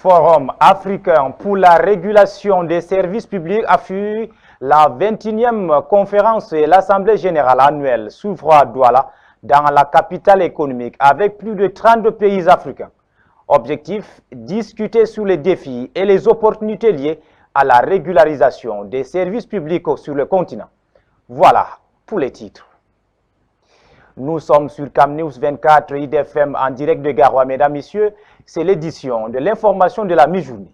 Forum africain pour la régulation des services publics a fut la 21e conférence et l'Assemblée générale annuelle s'ouvre à Douala, dans la capitale économique, avec plus de 32 pays africains. Objectif, discuter sur les défis et les opportunités liées à la régularisation des services publics sur le continent. Voilà pour les titres. Nous sommes sur CamNews 24 IDFM en direct de Garoua. Mesdames, Messieurs, c'est l'édition de l'information de la mi-journée.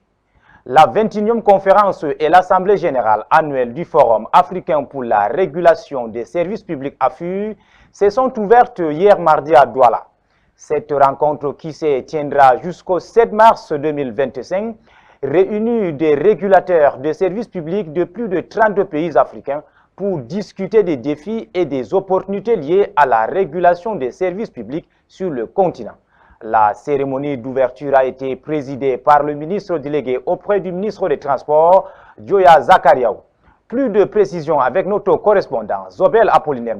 La 21e conférence et l'Assemblée générale annuelle du Forum africain pour la régulation des services publics AFU se sont ouvertes hier mardi à Douala. Cette rencontre qui se tiendra jusqu'au 7 mars 2025 réunit des régulateurs de services publics de plus de 32 pays africains pour discuter des défis et des opportunités liées à la régulation des services publics sur le continent. La cérémonie d'ouverture a été présidée par le ministre délégué auprès du ministre des Transports, Dioya Zakariaou. Plus de précisions avec notre correspondant Zobel Apollinaire.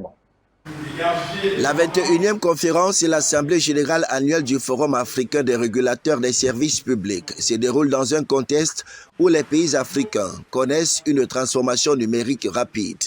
La 21e conférence et l'Assemblée générale annuelle du Forum africain des régulateurs des services publics se déroule dans un contexte où les pays africains connaissent une transformation numérique rapide.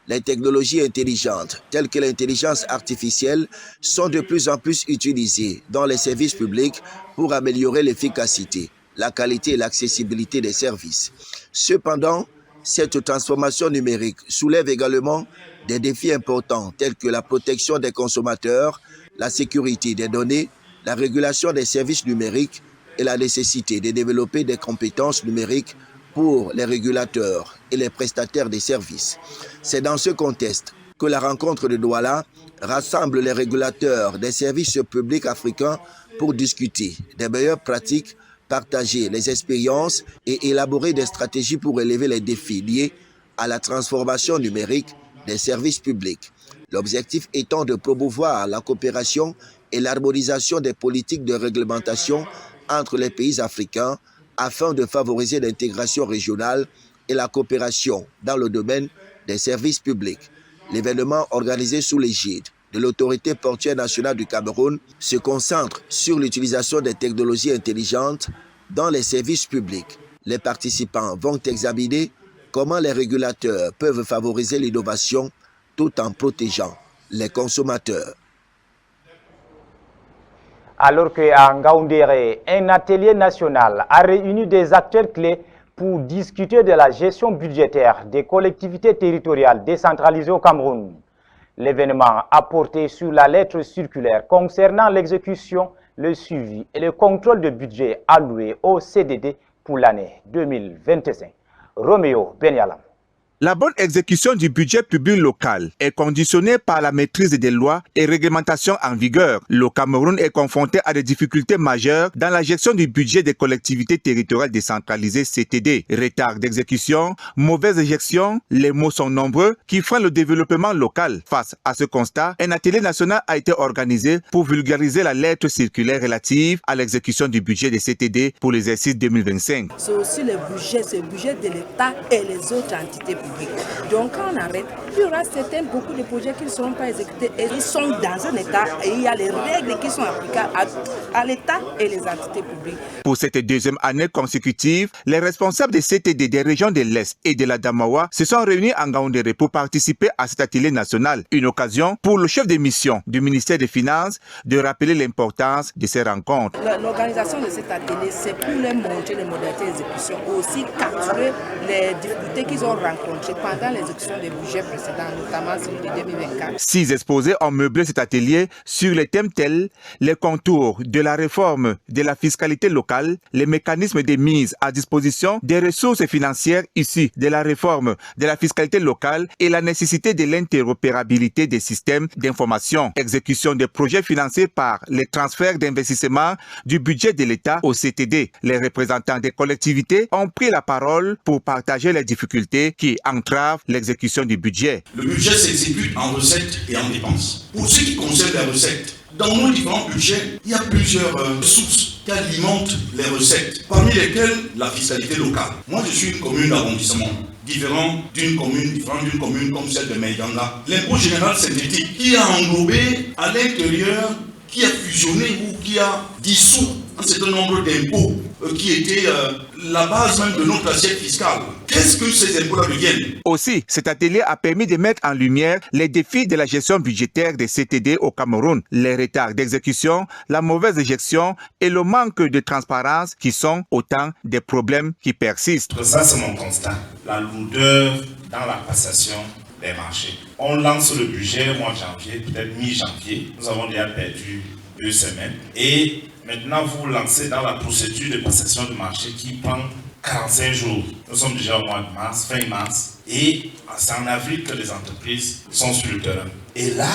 Les technologies intelligentes, telles que l'intelligence artificielle, sont de plus en plus utilisées dans les services publics pour améliorer l'efficacité, la qualité et l'accessibilité des services. Cependant, cette transformation numérique soulève également des défis importants tels que la protection des consommateurs, la sécurité des données, la régulation des services numériques et la nécessité de développer des compétences numériques pour les régulateurs et les prestataires des services. C'est dans ce contexte que la rencontre de Douala rassemble les régulateurs des services publics africains pour discuter des meilleures pratiques, partager les expériences et élaborer des stratégies pour relever les défis liés à la transformation numérique des services publics. L'objectif étant de promouvoir la coopération et l'harmonisation des politiques de réglementation entre les pays africains afin de favoriser l'intégration régionale et la coopération dans le domaine des services publics. L'événement organisé sous l'égide de l'autorité portuaire nationale du Cameroun se concentre sur l'utilisation des technologies intelligentes dans les services publics. Les participants vont examiner comment les régulateurs peuvent favoriser l'innovation tout en protégeant les consommateurs. Alors qu'à Ngaoundéré, un atelier national a réuni des acteurs clés pour discuter de la gestion budgétaire des collectivités territoriales décentralisées au Cameroun. L'événement a porté sur la lettre circulaire concernant l'exécution, le suivi et le contrôle de budget alloué au CDD pour l'année 2025. Roméo Benyalam. La bonne exécution du budget public local est conditionnée par la maîtrise des lois et réglementations en vigueur. Le Cameroun est confronté à des difficultés majeures dans la gestion du budget des collectivités territoriales décentralisées CTD. Retard d'exécution, mauvaise gestion, les maux sont nombreux qui freinent le développement local. Face à ce constat, un atelier national a été organisé pour vulgariser la lettre circulaire relative à l'exécution du budget des CTD pour l'exercice 2025. C'est aussi le budget de l'État et les autres entités publiques. Donc quand on arrête, il y aura beaucoup de projets qui ne seront pas exécutés et ils sont dans un État et il y a les règles qui sont applicables à l'État et les entités publiques. Pour cette deuxième année consécutive, les responsables des CTD des régions de l'Est et de la Damawa se sont réunis en Ngaoundéré pour participer à cet atelier national. Une occasion pour le chef de mission du ministère des Finances de rappeler l'importance de ces rencontres. L'organisation de cet atelier, c'est pour leur montrer les modalités d'exécution, aussi capturer les difficultés qu'ils ont rencontrées pendant l'exécution des budgets précédents, notamment celui de 2024. 6 exposés ont meublé cet atelier sur les thèmes tels les contours de la réforme de la fiscalité locale, les mécanismes de mise à disposition des ressources financières issues de la réforme de la fiscalité locale et la nécessité de l'interopérabilité des systèmes d'information, exécution des projets financés par les transferts d'investissement du budget de l'État au CTD. Les représentants des collectivités ont pris la parole pour partager les difficultés qui entrave l'exécution du budget. Le budget s'exécute en recettes et en dépenses. Pour ce qui concerne les recettes, dans nos différents budgets, il y a plusieurs sources qui alimentent les recettes, parmi lesquelles la fiscalité locale. Moi, je suis une commune d'arrondissement, différente d'une commune comme celle de Meïganga. L'impôt général synthétique qui a englobé à l'intérieur, qui a fusionné ou qui a dissous un certain nombre d'impôts qui étaient la base même de notre assiette fiscale. Qu'est-ce que ces impôts-là deviennent? Aussi, cet atelier a permis de mettre en lumière les défis de la gestion budgétaire des CTD au Cameroun, les retards d'exécution, la mauvaise gestion et le manque de transparence qui sont autant des problèmes qui persistent. Ça, c'est mon constat. La lourdeur dans la passation des marchés. On lance le budget au mois de janvier, peut-être mi-janvier. Nous avons déjà perdu 2 semaines. Et maintenant, vous vous lancez dans la procédure de passation de marché qui prend 45 jours. Nous sommes déjà au mois de mars, fin mars. Et c'est en avril que les entreprises sont sur le terrain. Et là,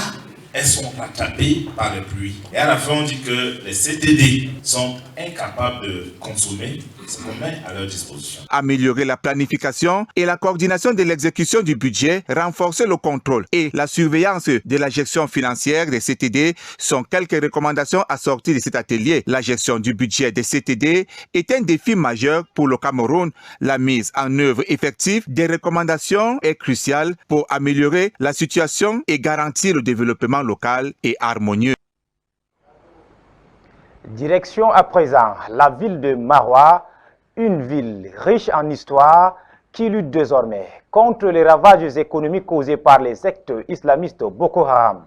elles sont rattrapées par les pluies. Et à la fin, on dit que les CTD sont incapables de consommer ce qu'on met à leur disposition. Améliorer la planification et la coordination de l'exécution du budget, renforcer le contrôle et la surveillance de la gestion financière des CTD sont quelques recommandations assorties de cet atelier. La gestion du budget des CTD est un défi majeur pour le Cameroun. La mise en œuvre effective des recommandations est cruciale pour améliorer la situation et garantir le développement local et harmonieux. Direction à présent la ville de Maroua, une ville riche en histoire qui lutte désormais contre les ravages économiques causés par les sectes islamistes Boko Haram.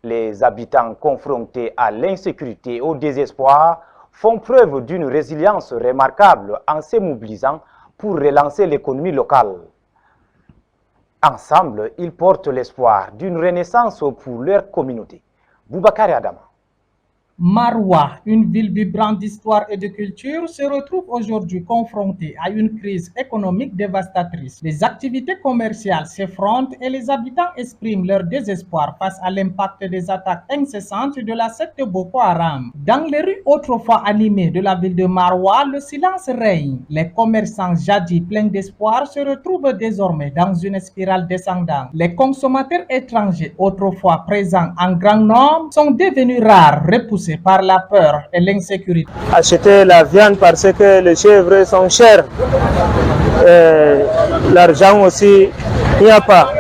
Les habitants confrontés à l'insécurité et au désespoir font preuve d'une résilience remarquable en se mobilisant pour relancer l'économie locale. Ensemble, ils portent l'espoir d'une renaissance pour leur communauté. Boubacar Adama. Maroua, une ville vibrante d'histoire et de culture, se retrouve aujourd'hui confrontée à une crise économique dévastatrice. Les activités commerciales s'effrontent et les habitants expriment leur désespoir face à l'impact des attaques incessantes de la secte Boko Haram. Dans les rues autrefois animées de la ville de Maroua, le silence règne. Les commerçants jadis pleins d'espoir se retrouvent désormais dans une spirale descendante. Les consommateurs étrangers, autrefois présents en grand nombre, sont devenus rares, repoussés par la peur et l'insécurité. Acheter la viande parce que les chèvres sont chers. L'argent aussi, il n'y a pas.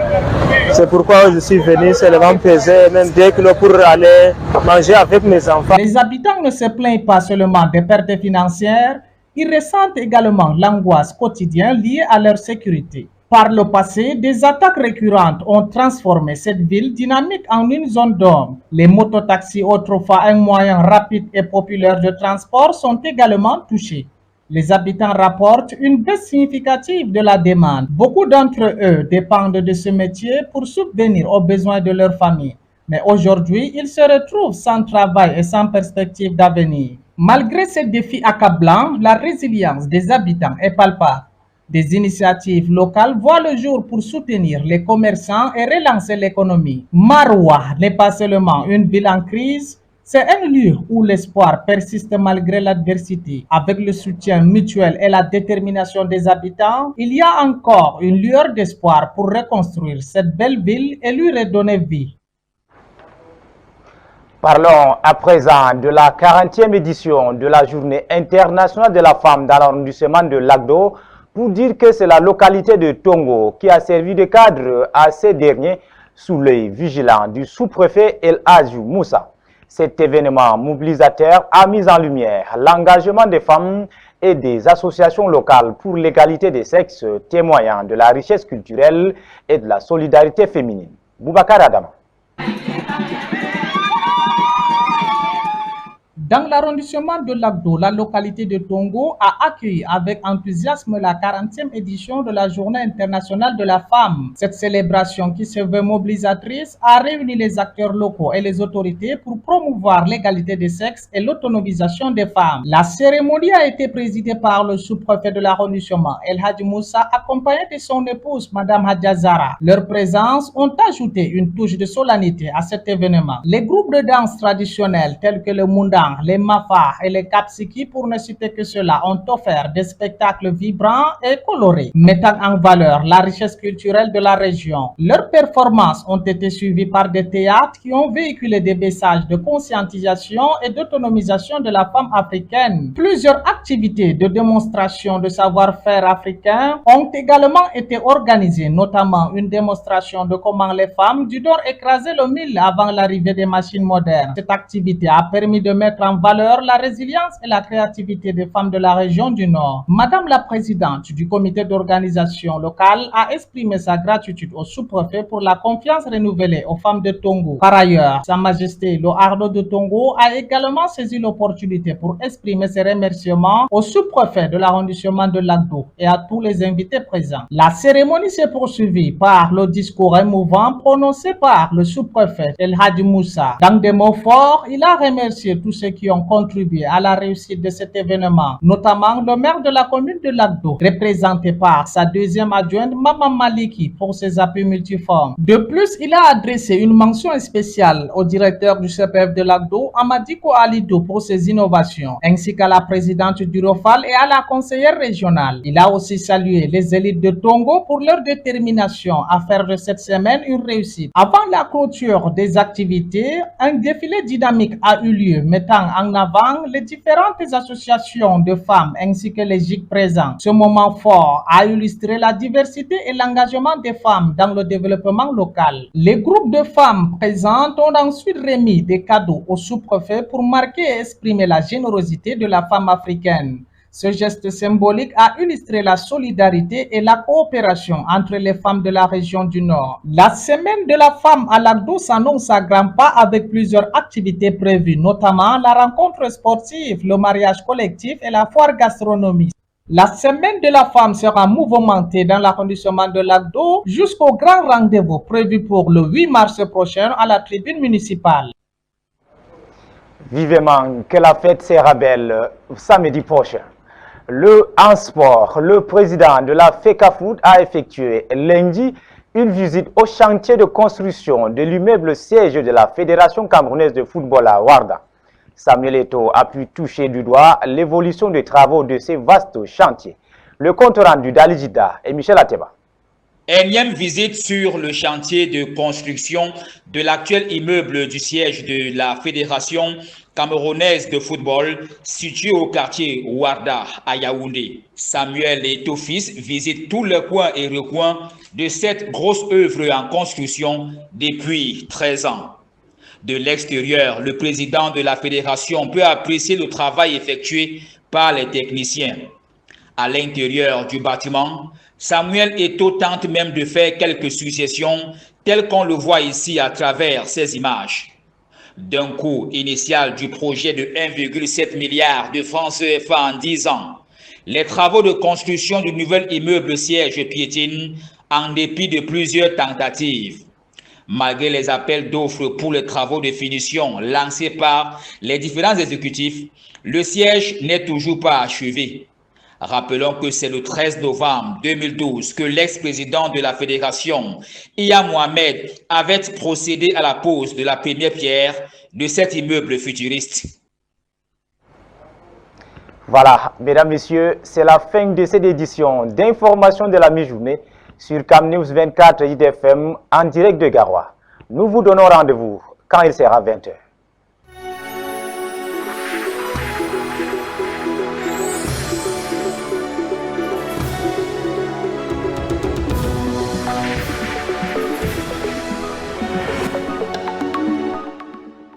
C'est pourquoi je suis venu seulement peser même 2 kilos pour aller manger avec mes enfants. Les habitants ne se plaignent pas seulement des pertes financières, ils ressentent également l'angoisse quotidienne liée à leur sécurité. Par le passé, des attaques récurrentes ont transformé cette ville dynamique en une zone d'ombre. Les mototaxis, autrefois un moyen rapide et populaire de transport, sont également touchés. Les habitants rapportent une baisse significative de la demande. Beaucoup d'entre eux dépendent de ce métier pour subvenir aux besoins de leur famille. Mais aujourd'hui, ils se retrouvent sans travail et sans perspective d'avenir. Malgré ces défis accablants, la résilience des habitants est palpable. Des initiatives locales voient le jour pour soutenir les commerçants et relancer l'économie. Maroua n'est pas seulement une ville en crise, c'est un lieu où l'espoir persiste malgré l'adversité. Avec le soutien mutuel et la détermination des habitants, il y a encore une lueur d'espoir pour reconstruire cette belle ville et lui redonner vie. Parlons à présent de la 40e édition de la Journée internationale de la femme dans l'arrondissement de Lagdo, pour dire que c'est la localité de Tongo qui a servi de cadre à ces derniers sous l'œil vigilant du sous-préfet El Hadji Moussa. Cet événement mobilisateur a mis en lumière l'engagement des femmes et des associations locales pour l'égalité des sexes, témoignant de la richesse culturelle et de la solidarité féminine. Boubacar Adama. Dans l'arrondissement de Lagdo, la localité de Tongo a accueilli avec enthousiasme la 40e édition de la Journée internationale de la femme. Cette célébration qui se veut mobilisatrice a réuni les acteurs locaux et les autorités pour promouvoir l'égalité des sexes et l'autonomisation des femmes. La cérémonie a été présidée par le sous-préfet de l'arrondissement, El Hadji Moussa, accompagné de son épouse, Madame Hadjazara. Leur présence ont ajouté une touche de solennité à cet événement. Les groupes de danse traditionnels tels que le Mundang, les Mafa et les Kapsiki, pour ne citer que cela, ont offert des spectacles vibrants et colorés, mettant en valeur la richesse culturelle de la région. Leurs performances ont été suivies par des théâtres qui ont véhiculé des messages de conscientisation et d'autonomisation de la femme africaine. Plusieurs activités de démonstration de savoir-faire africain ont également été organisées, notamment une démonstration de comment les femmes du Nord écrasaient le mil avant l'arrivée des machines modernes. Cette activité a permis de mettre en valeur la résilience et la créativité des femmes de la région du Nord. Madame la présidente du comité d'organisation locale a exprimé sa gratitude au sous-préfet pour la confiance renouvelée aux femmes de Tongo. Par ailleurs, Sa Majesté le Ardo de Tongo a également saisi l'opportunité pour exprimer ses remerciements au sous-préfet de l'arrondissement de Lagdo et à tous les invités présents. La cérémonie s'est poursuivie par le discours émouvant prononcé par le sous-préfet El Hadji Moussa. Dans des mots forts, il a remercié tous ceux qui ont contribué à la réussite de cet événement, notamment le maire de la commune de Lagdo, représenté par sa deuxième adjointe Maman Maliki pour ses appuis multiformes. De plus, il a adressé une mention spéciale au directeur du CPF de Lagdo, Amadiko Alidou, pour ses innovations, ainsi qu'à la présidente du ROFAL et à la conseillère régionale. Il a aussi salué les élites de Tongo pour leur détermination à faire de cette semaine une réussite. Avant la clôture des activités, un défilé dynamique a eu lieu, mettant en avant les différentes associations de femmes ainsi que les GIG présents. Ce moment fort a illustré la diversité et l'engagement des femmes dans le développement local. Les groupes de femmes présentes ont ensuite remis des cadeaux au sous-préfet pour marquer et exprimer la générosité de la femme africaine. Ce geste symbolique a illustré la solidarité et la coopération entre les femmes de la région du Nord. La semaine de la femme à Lagdo s'annonce à grands pas avec plusieurs activités prévues, notamment la rencontre sportive, le mariage collectif et la foire gastronomique. La semaine de la femme sera mouvementée dans l'arrondissement de Lagdo jusqu'au grand rendez-vous prévu pour le 8 mars prochain à la tribune municipale. Vivement que la fête sera belle samedi prochain. En sport, le président de la FECAFOOT a effectué lundi une visite au chantier de construction de l'immeuble siège de la Fédération camerounaise de football à Ouarda. Samuel Eto'o a pu toucher du doigt l'évolution des travaux de ces vastes chantiers. Le compte rendu d'Alijida et Michel Ateba. Énième visite sur le chantier de construction de l'actuel immeuble du siège de la Fédération camerounaise de football situé au quartier Ouarda à Yaoundé. Samuel Eto'o fils visite tous les coins et recoins de cette grosse œuvre en construction depuis 13 ans. De l'extérieur, le président de la fédération peut apprécier le travail effectué par les techniciens. À l'intérieur du bâtiment, Samuel Eto'o tente même de faire quelques suggestions telles qu'on le voit ici à travers ces images. D'un coût initial du projet de 1,7 milliard de francs CFA en 10 ans, les travaux de construction du nouvel immeuble siège piétinent en dépit de plusieurs tentatives. Malgré les appels d'offres pour les travaux de finition lancés par les différents exécutifs, le siège n'est toujours pas achevé. Rappelons que c'est le 13 novembre 2012 que l'ex-président de la fédération, Iya Mohamed, avait procédé à la pose de la première pierre de cet immeuble futuriste. Voilà, mesdames, messieurs, c'est la fin de cette édition d'information de la mi-journée sur Cam News 24 IDFM en direct de Garoua. Nous vous donnons rendez-vous quand il sera 20h.